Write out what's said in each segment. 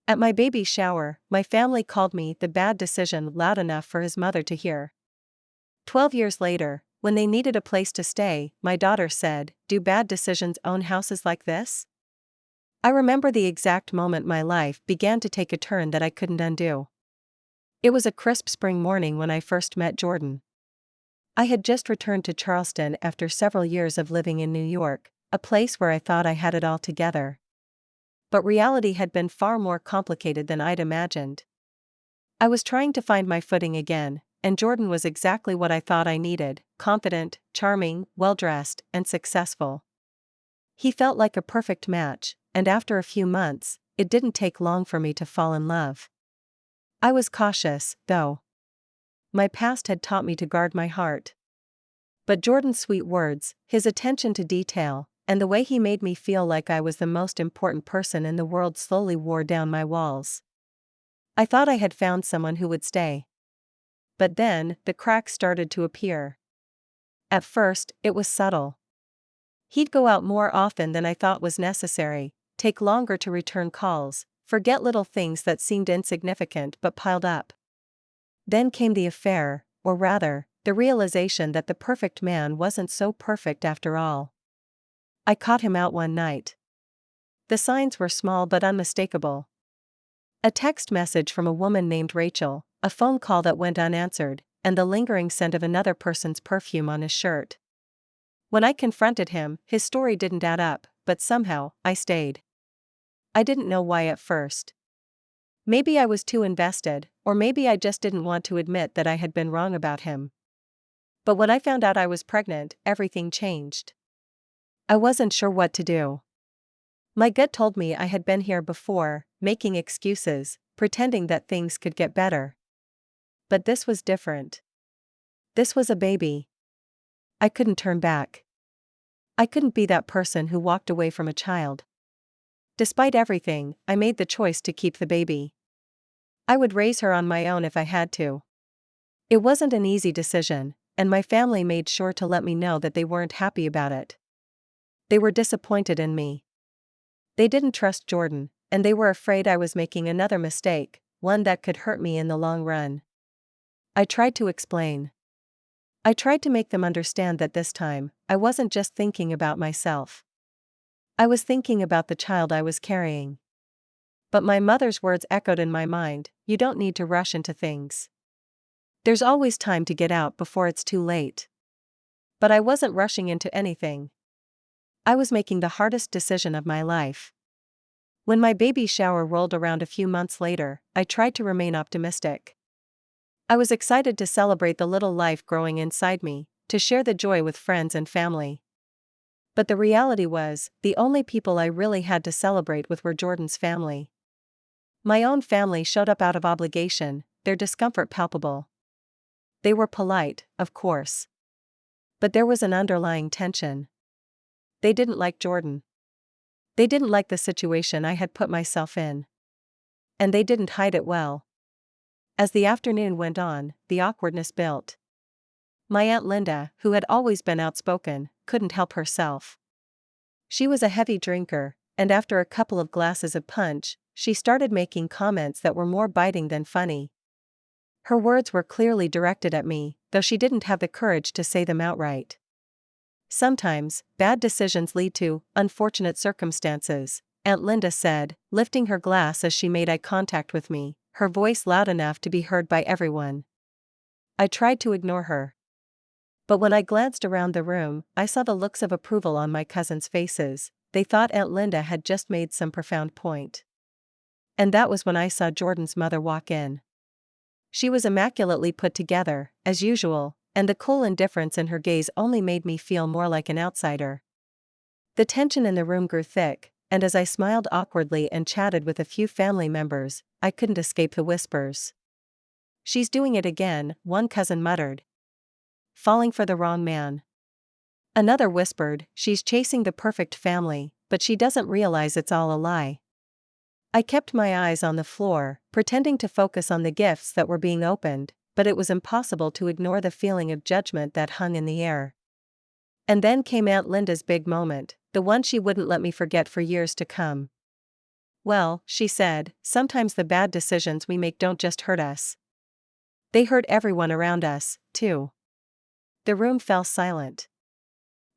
At my baby shower, my family called me the bad decision loud enough for his mother to hear. 12 years later, when they needed a place to stay, my daughter said, "Do bad decisions own houses like this?" I remember the exact moment my life began to take a turn that I couldn't undo. It was a crisp spring morning when I first met Jordan. I had just returned to Charleston after several years of living in New York, a place where I thought I had it all together. But reality had been far more complicated than I'd imagined. I was trying to find my footing again, and Jordan was exactly what I thought I needed: confident, charming, well-dressed, and successful. He felt like a perfect match, and after a few months, it didn't take long for me to fall in love. I was cautious, though. My past had taught me to guard my heart. But Jordan's sweet words, his attention to detail, and the way he made me feel like I was the most important person in the world slowly wore down my walls. I thought I had found someone who would stay. But then, the cracks started to appear. At first, it was subtle. He'd go out more often than I thought was necessary, take longer to return calls, forget little things that seemed insignificant but piled up. Then came the affair, or rather, the realization that the perfect man wasn't so perfect after all. I caught him out one night. The signs were small but unmistakable. A text message from a woman named Rachel, a phone call that went unanswered, and the lingering scent of another person's perfume on his shirt. When I confronted him, his story didn't add up, but somehow, I stayed. I didn't know why at first. Maybe I was too invested, or maybe I just didn't want to admit that I had been wrong about him. But when I found out I was pregnant, everything changed. I wasn't sure what to do. My gut told me I had been here before, making excuses, pretending that things could get better. But this was different. This was a baby. I couldn't turn back. I couldn't be that person who walked away from a child. Despite everything, I made the choice to keep the baby. I would raise her on my own if I had to. It wasn't an easy decision, and my family made sure to let me know that they weren't happy about it. They were disappointed in me. They didn't trust Jordan, and they were afraid I was making another mistake, one that could hurt me in the long run. I tried to explain. I tried to make them understand that this time, I wasn't just thinking about myself. I was thinking about the child I was carrying. But my mother's words echoed in my mind: "You don't need to rush into things. There's always time to get out before it's too late." But I wasn't rushing into anything. I was making the hardest decision of my life. When my baby shower rolled around a few months later, I tried to remain optimistic. I was excited to celebrate the little life growing inside me, to share the joy with friends and family. But the reality was, the only people I really had to celebrate with were Jordan's family. My own family showed up out of obligation, their discomfort palpable. They were polite, of course. But there was an underlying tension. They didn't like Jordan. They didn't like the situation I had put myself in. And they didn't hide it well. As the afternoon went on, the awkwardness built. My Aunt Linda, who had always been outspoken, couldn't help herself. She was a heavy drinker, and after a couple of glasses of punch, she started making comments that were more biting than funny. Her words were clearly directed at me, though she didn't have the courage to say them outright. "Sometimes, bad decisions lead to unfortunate circumstances," Aunt Linda said, lifting her glass as she made eye contact with me, her voice loud enough to be heard by everyone. I tried to ignore her. But when I glanced around the room, I saw the looks of approval on my cousins' faces. They thought Aunt Linda had just made some profound point. And that was when I saw Jordan's mother walk in. She was immaculately put together, as usual, and the cool indifference in her gaze only made me feel more like an outsider. The tension in the room grew thick, and as I smiled awkwardly and chatted with a few family members, I couldn't escape the whispers. "She's doing it again," one cousin muttered. "Falling for the wrong man." Another whispered, "She's chasing the perfect family, but she doesn't realize it's all a lie." I kept my eyes on the floor, pretending to focus on the gifts that were being opened, but it was impossible to ignore the feeling of judgment that hung in the air. And then came Aunt Linda's big moment, the one she wouldn't let me forget for years to come. Well, she said, sometimes the bad decisions we make don't just hurt us. They hurt everyone around us, too. The room fell silent.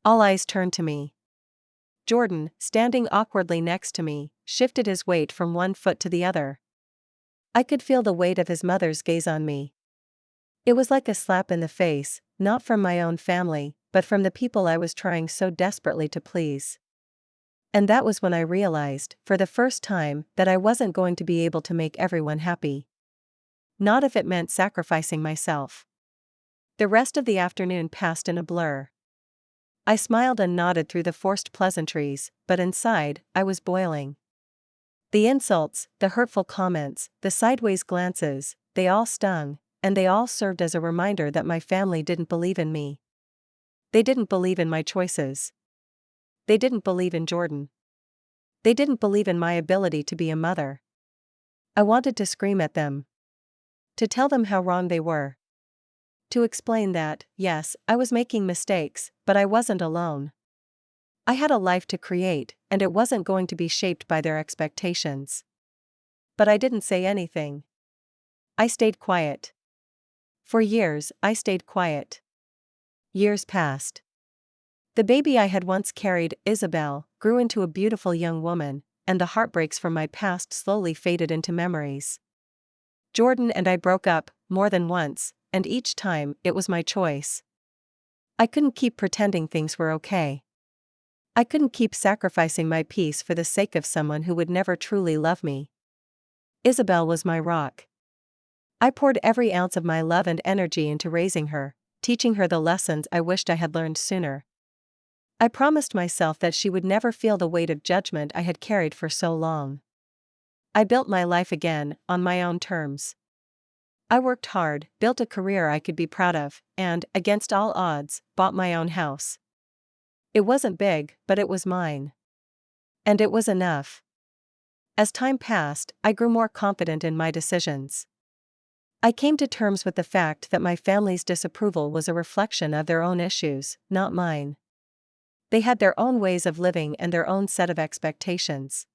All eyes turned to me. Jordan, standing awkwardly next to me, shifted his weight from one foot to the other. I could feel the weight of his mother's gaze on me. It was like a slap in the face, not from my own family, but from the people I was trying so desperately to please. And that was when I realized, for the first time, that I wasn't going to be able to make everyone happy. Not if it meant sacrificing myself. The rest of the afternoon passed in a blur. I smiled and nodded through the forced pleasantries, but inside, I was boiling. The insults, the hurtful comments, the sideways glances, they all stung, and they all served as a reminder that my family didn't believe in me. They didn't believe in my choices. They didn't believe in Jordan. They didn't believe in my ability to be a mother. I wanted to scream at them. To tell them how wrong they were. To explain that, yes, I was making mistakes, but I wasn't alone. I had a life to create, and it wasn't going to be shaped by their expectations. But I didn't say anything. I stayed quiet. For years, I stayed quiet. Years passed. The baby I had once carried, Isabel, grew into a beautiful young woman, and the heartbreaks from my past slowly faded into memories. Jordan and I broke up, more than once, and each time, it was my choice. I couldn't keep pretending things were okay. I couldn't keep sacrificing my peace for the sake of someone who would never truly love me. Isabel was my rock. I poured every ounce of my love and energy into raising her, teaching her the lessons I wished I had learned sooner. I promised myself that she would never feel the weight of judgment I had carried for so long. I built my life again, on my own terms. I worked hard, built a career I could be proud of, and, against all odds, bought my own house. It wasn't big, but it was mine. And it was enough. As time passed, I grew more confident in my decisions. I came to terms with the fact that my family's disapproval was a reflection of their own issues, not mine. They had their own ways of living and their own set of expectations.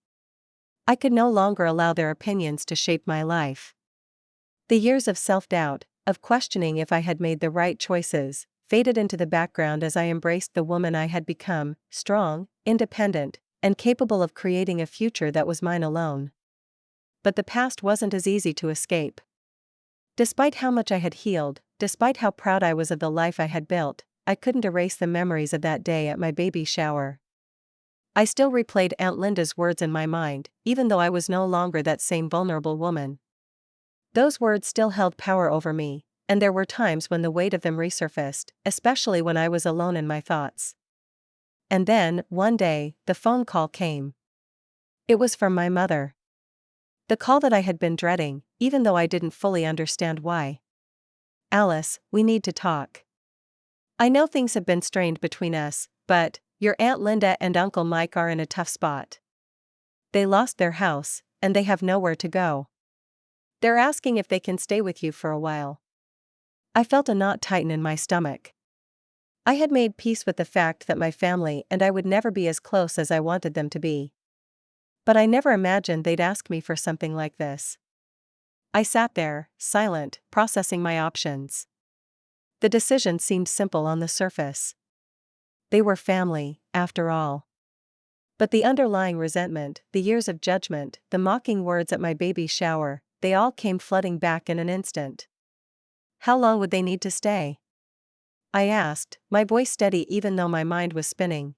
I could no longer allow their opinions to shape my life. The years of self-doubt, of questioning if I had made the right choices, faded into the background as I embraced the woman I had become, strong, independent, and capable of creating a future that was mine alone. But the past wasn't as easy to escape. Despite how much I had healed, despite how proud I was of the life I had built, I couldn't erase the memories of that day at my baby shower. I still replayed Aunt Linda's words in my mind, even though I was no longer that same vulnerable woman. Those words still held power over me, and there were times when the weight of them resurfaced, especially when I was alone in my thoughts. And then, one day, the phone call came. It was from my mother. The call that I had been dreading, even though I didn't fully understand why. "Alice, we need to talk. I know things have been strained between us, but your Aunt Linda and Uncle Mike are in a tough spot. They lost their house, and they have nowhere to go. They're asking if they can stay with you for a while." I felt a knot tighten in my stomach. I had made peace with the fact that my family and I would never be as close as I wanted them to be. But I never imagined they'd ask me for something like this. I sat there, silent, processing my options. The decision seemed simple on the surface. They were family, after all. But the underlying resentment, the years of judgment, the mocking words at my baby shower, they all came flooding back in an instant. How long would they need to stay? I asked, my voice steady even though my mind was spinning.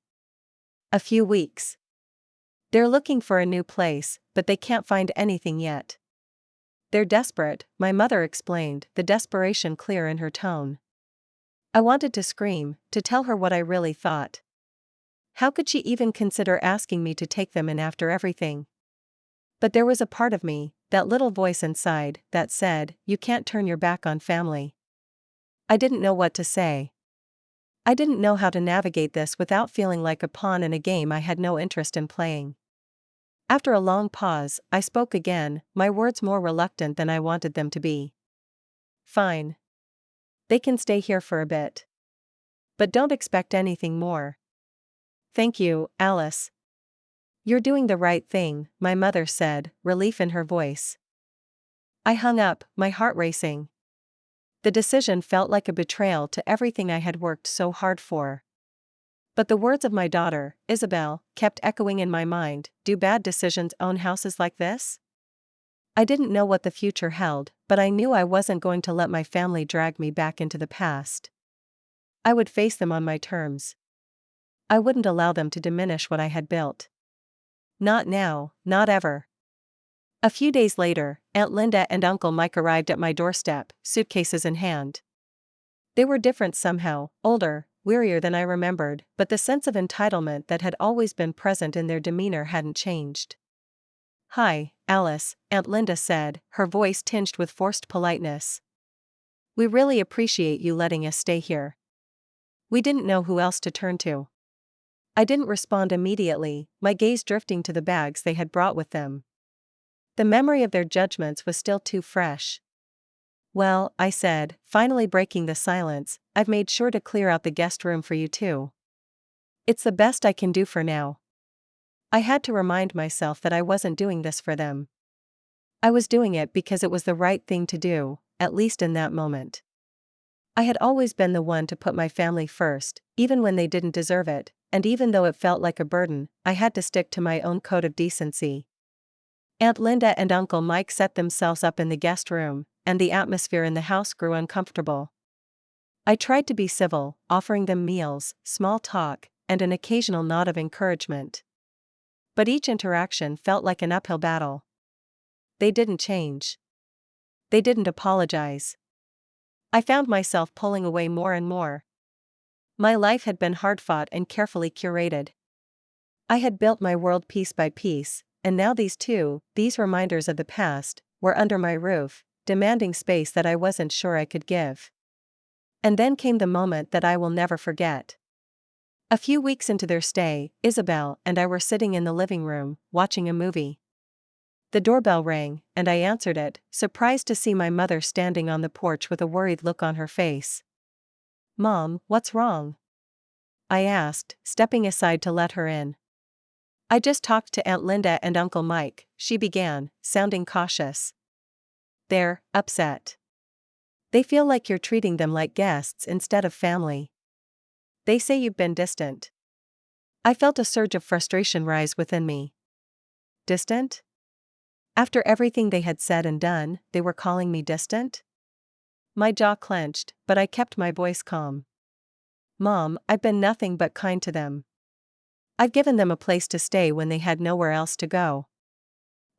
"A few weeks. They're looking for a new place, but they can't find anything yet. They're desperate," my mother explained, the desperation clear in her tone. I wanted to scream, to tell her what I really thought. How could she even consider asking me to take them in after everything? But there was a part of me, that little voice inside, that said, "You can't turn your back on family." I didn't know what to say. I didn't know how to navigate this without feeling like a pawn in a game I had no interest in playing. After a long pause, I spoke again, my words more reluctant than I wanted them to be. "Fine. They can stay here for a bit. But don't expect anything more. Thank you, Alice." You're doing the right thing, my mother said, relief in her voice. I hung up, my heart racing. The decision felt like a betrayal to everything I had worked so hard for. But the words of my daughter, Isabel, kept echoing in my mind. Do bad decisions own houses like this? I didn't know what the future held, but I knew I wasn't going to let my family drag me back into the past. I would face them on my terms. I wouldn't allow them to diminish what I had built. Not now, not ever. A few days later, Aunt Linda and Uncle Mike arrived at my doorstep, suitcases in hand. They were different somehow, older, wearier than I remembered, but the sense of entitlement that had always been present in their demeanor hadn't changed. Hi, Alice, Aunt Linda said, her voice tinged with forced politeness. We really appreciate you letting us stay here. We didn't know who else to turn to. I didn't respond immediately, my gaze drifting to the bags they had brought with them. The memory of their judgments was still too fresh. Well, I said, finally breaking the silence, I've made sure to clear out the guest room for you too. It's the best I can do for now. I had to remind myself that I wasn't doing this for them. I was doing it because it was the right thing to do, at least in that moment. I had always been the one to put my family first, even when they didn't deserve it, and even though it felt like a burden, I had to stick to my own code of decency. Aunt Linda and Uncle Mike set themselves up in the guest room, and the atmosphere in the house grew uncomfortable. I tried to be civil, offering them meals, small talk, and an occasional nod of encouragement. But each interaction felt like an uphill battle. They didn't change. They didn't apologize. I found myself pulling away more and more. My life had been hard-fought and carefully curated. I had built my world piece by piece, and now these reminders of the past, were under my roof, demanding space that I wasn't sure I could give. And then came the moment that I will never forget. A few weeks into their stay, Isabel and I were sitting in the living room, watching a movie. The doorbell rang, and I answered it, surprised to see my mother standing on the porch with a worried look on her face. Mom, what's wrong? I asked, stepping aside to let her in. I just talked to Aunt Linda and Uncle Mike, she began, sounding cautious. They're upset. They feel like you're treating them like guests instead of family. They say you've been distant. I felt a surge of frustration rise within me. Distant? After everything they had said and done, they were calling me distant? My jaw clenched, but I kept my voice calm. Mom, I've been nothing but kind to them. I've given them a place to stay when they had nowhere else to go.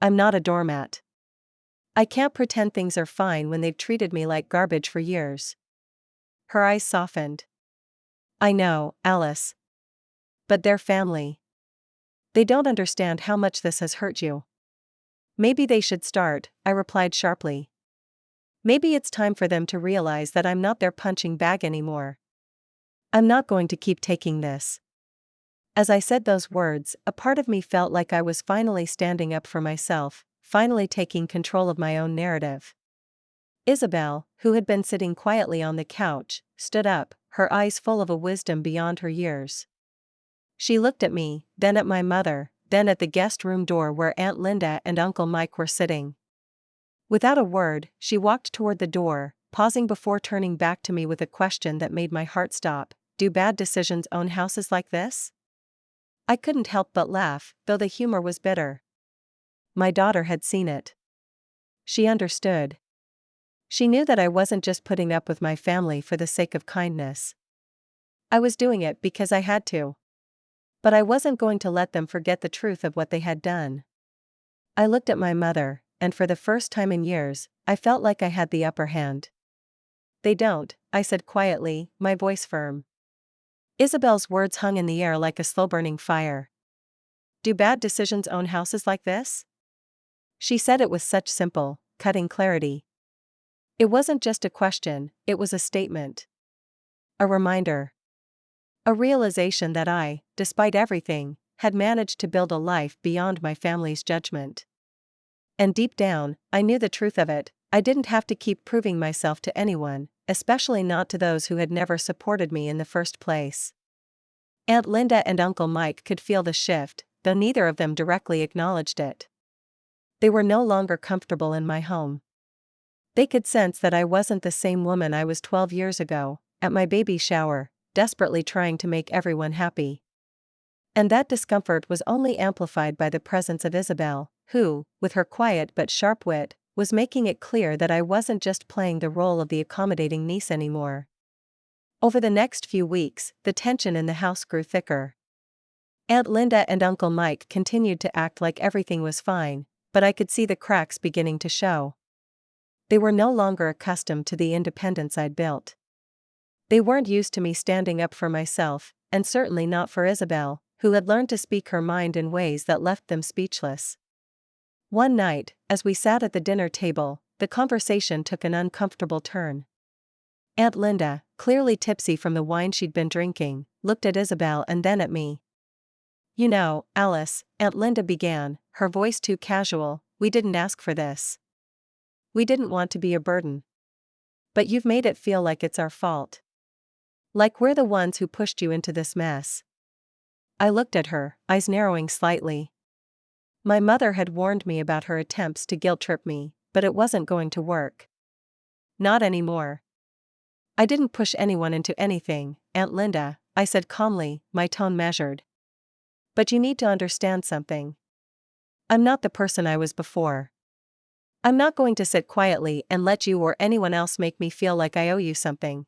I'm not a doormat. I can't pretend things are fine when they've treated me like garbage for years. Her eyes softened. I know, Alice. But they're family. They don't understand how much this has hurt you. Maybe they should start, I replied sharply. Maybe it's time for them to realize that I'm not their punching bag anymore. I'm not going to keep taking this. As I said those words, a part of me felt like I was finally standing up for myself, finally taking control of my own narrative. Isabel, who had been sitting quietly on the couch, stood up, her eyes full of a wisdom beyond her years. She looked at me, then at my mother, then at the guest room door where Aunt Linda and Uncle Mike were sitting. Without a word, she walked toward the door, pausing before turning back to me with a question that made my heart stop. Do bad decisions own houses like this? I couldn't help but laugh, though the humor was bitter. My daughter had seen it. She understood. She knew that I wasn't just putting up with my family for the sake of kindness. I was doing it because I had to. But I wasn't going to let them forget the truth of what they had done. I looked at my mother, and for the first time in years, I felt like I had the upper hand. They don't, I said quietly, my voice firm. Isabel's words hung in the air like a slow-burning fire. Do bad decisions own houses like this? She said it with such simple, cutting clarity. It wasn't just a question, it was a statement. A reminder. A realization that I, despite everything, had managed to build a life beyond my family's judgment. And deep down, I knew the truth of it. I didn't have to keep proving myself to anyone, especially not to those who had never supported me in the first place. Aunt Linda and Uncle Mike could feel the shift, though neither of them directly acknowledged it. They were no longer comfortable in my home. They could sense that I wasn't the same woman I was 12 years ago, at my baby shower, desperately trying to make everyone happy. And that discomfort was only amplified by the presence of Isabel, who, with her quiet but sharp wit, was making it clear that I wasn't just playing the role of the accommodating niece anymore. Over the next few weeks, the tension in the house grew thicker. Aunt Linda and Uncle Mike continued to act like everything was fine, but I could see the cracks beginning to show. They were no longer accustomed to the independence I'd built. They weren't used to me standing up for myself, and certainly not for Isabel, who had learned to speak her mind in ways that left them speechless. One night, as we sat at the dinner table, the conversation took an uncomfortable turn. Aunt Linda, clearly tipsy from the wine she'd been drinking, looked at Isabel and then at me. "You know, Alice," Aunt Linda began, her voice too casual, "we didn't ask for this. We didn't want to be a burden. But you've made it feel like it's our fault. Like we're the ones who pushed you into this mess." I looked at her, eyes narrowing slightly. My mother had warned me about her attempts to guilt-trip me, but it wasn't going to work. Not anymore. "I didn't push anyone into anything, Aunt Linda," I said calmly, my tone measured. "But you need to understand something. I'm not the person I was before. I'm not going to sit quietly and let you or anyone else make me feel like I owe you something."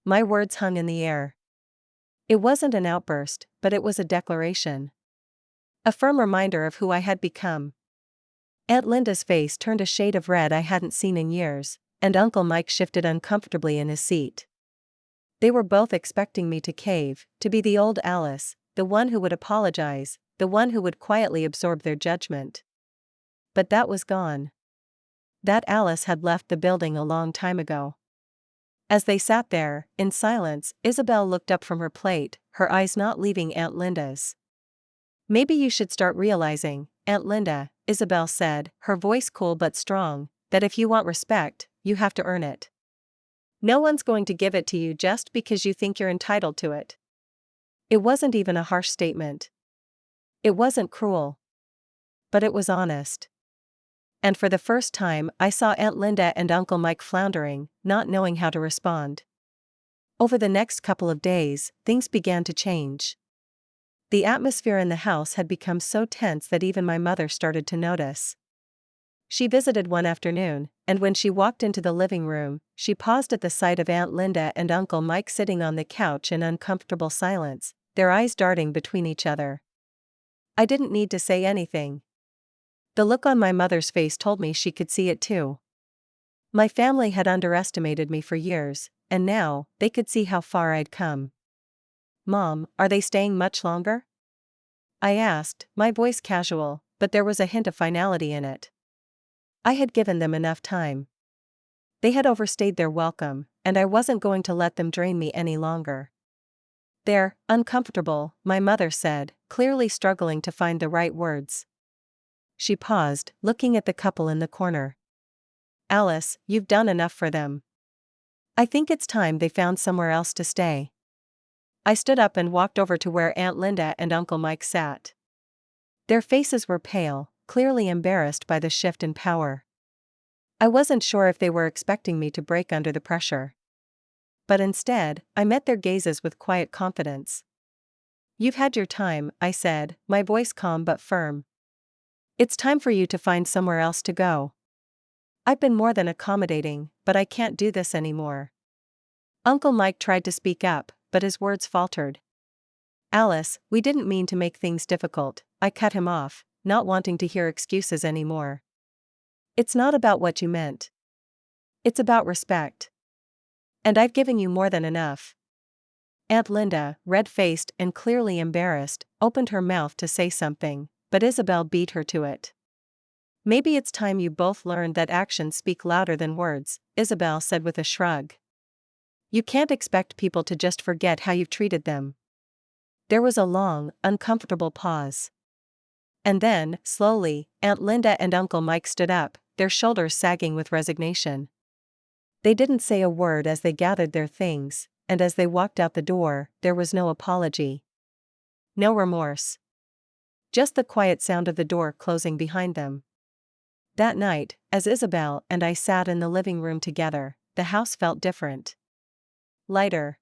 My words hung in the air. It wasn't an outburst, but it was a declaration. A firm reminder of who I had become. Aunt Linda's face turned a shade of red I hadn't seen in years, and Uncle Mike shifted uncomfortably in his seat. They were both expecting me to cave, to be the old Alice, the one who would apologize, the one who would quietly absorb their judgment. But that was gone. That Alice had left the building a long time ago. As they sat there, in silence, Isabel looked up from her plate, her eyes not leaving Aunt Linda's. "Maybe you should start realizing, Aunt Linda," Isabel said, her voice cool but strong, "that if you want respect, you have to earn it. No one's going to give it to you just because you think you're entitled to it." It wasn't even a harsh statement. It wasn't cruel. But it was honest. And for the first time I saw Aunt Linda and Uncle Mike floundering, not knowing how to respond. Over the next couple of days, things began to change. The atmosphere in the house had become so tense that even my mother started to notice. She visited one afternoon, and when she walked into the living room, she paused at the sight of Aunt Linda and Uncle Mike sitting on the couch in uncomfortable silence, their eyes darting between each other. I didn't need to say anything. The look on my mother's face told me she could see it too. My family had underestimated me for years, and now, they could see how far I'd come. "Mom, are they staying much longer?" I asked, my voice casual, but there was a hint of finality in it. I had given them enough time. They had overstayed their welcome, and I wasn't going to let them drain me any longer. "They're uncomfortable," my mother said, clearly struggling to find the right words. She paused, looking at the couple in the corner. "Alice, you've done enough for them. I think it's time they found somewhere else to stay." I stood up and walked over to where Aunt Linda and Uncle Mike sat. Their faces were pale, clearly embarrassed by the shift in power. I wasn't sure if they were expecting me to break under the pressure. But instead, I met their gazes with quiet confidence. "You've had your time," I said, my voice calm but firm. "It's time for you to find somewhere else to go. I've been more than accommodating, but I can't do this anymore." Uncle Mike tried to speak up, but his words faltered. "Alice, we didn't mean to make things difficult," I cut him off, not wanting to hear excuses anymore. "It's not about what you meant. It's about respect. And I've given you more than enough." Aunt Linda, red-faced and clearly embarrassed, opened her mouth to say something, but Isabel beat her to it. "Maybe it's time you both learned that actions speak louder than words," Isabel said with a shrug. "You can't expect people to just forget how you've treated them." There was a long, uncomfortable pause. And then, slowly, Aunt Linda and Uncle Mike stood up, their shoulders sagging with resignation. They didn't say a word as they gathered their things, and as they walked out the door, there was no apology. No remorse. just the quiet sound of the door closing behind them. That night, as Isabel and I sat in the living room together, the house felt different. Lighter.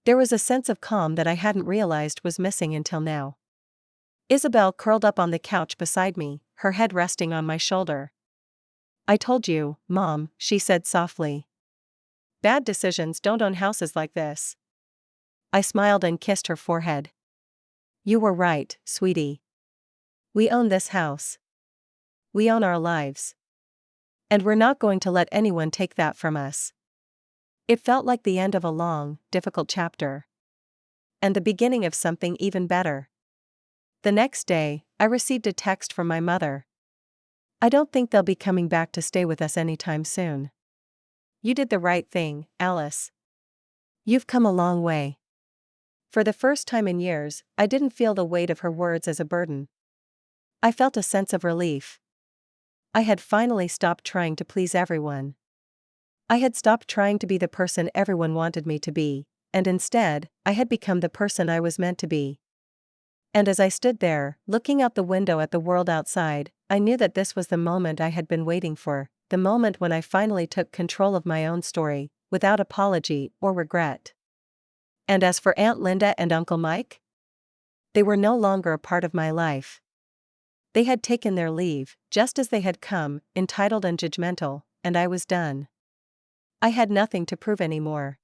There was a sense of calm that I hadn't realized was missing until now. Isabel curled up on the couch beside me, her head resting on my shoulder. "I told you, Mom," she said softly. "Bad decisions don't own houses like this." I smiled and kissed her forehead. "You were right, sweetie. We own this house. We own our lives. And we're not going to let anyone take that from us." It felt like the end of a long, difficult chapter. And the beginning of something even better. The next day, I received a text from my mother. "I don't think they'll be coming back to stay with us anytime soon. You did the right thing, Alice. You've come a long way." For the first time in years, I didn't feel the weight of her words as a burden. I felt a sense of relief. I had finally stopped trying to please everyone. I had stopped trying to be the person everyone wanted me to be, and instead, I had become the person I was meant to be. And as I stood there, looking out the window at the world outside, I knew that this was the moment I had been waiting for, the moment when I finally took control of my own story, without apology or regret. And as for Aunt Linda and Uncle Mike? They were no longer a part of my life. They had taken their leave, just as they had come, entitled and judgmental, and I was done. I had nothing to prove anymore.